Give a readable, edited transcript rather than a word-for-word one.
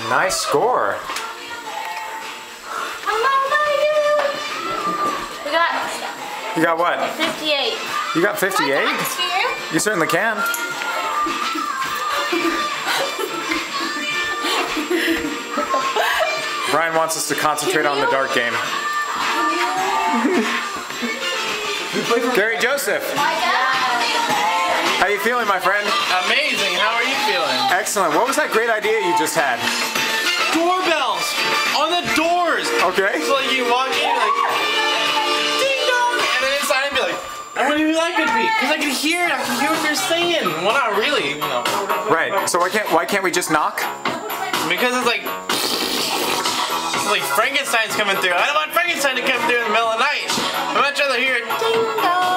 Nice score. You got what? 58. You got 58? You certainly can. Brian wants us to concentrate on the dart game. Gary Joseph. How you feeling, my friend? Amazing. How are you feeling? Excellent. What was that great idea you just had? Doorbells on the doors. Okay. So like you walk in, like ding dong, and then inside be like, I wonder who that could be, because I can hear it. I can hear what they're saying. Well, not really, you know. Right. So why can't we just knock? Because it's like Frankenstein's coming through. I don't want Frankenstein to come through in the middle of the night. I'd much rather hear it ding dong.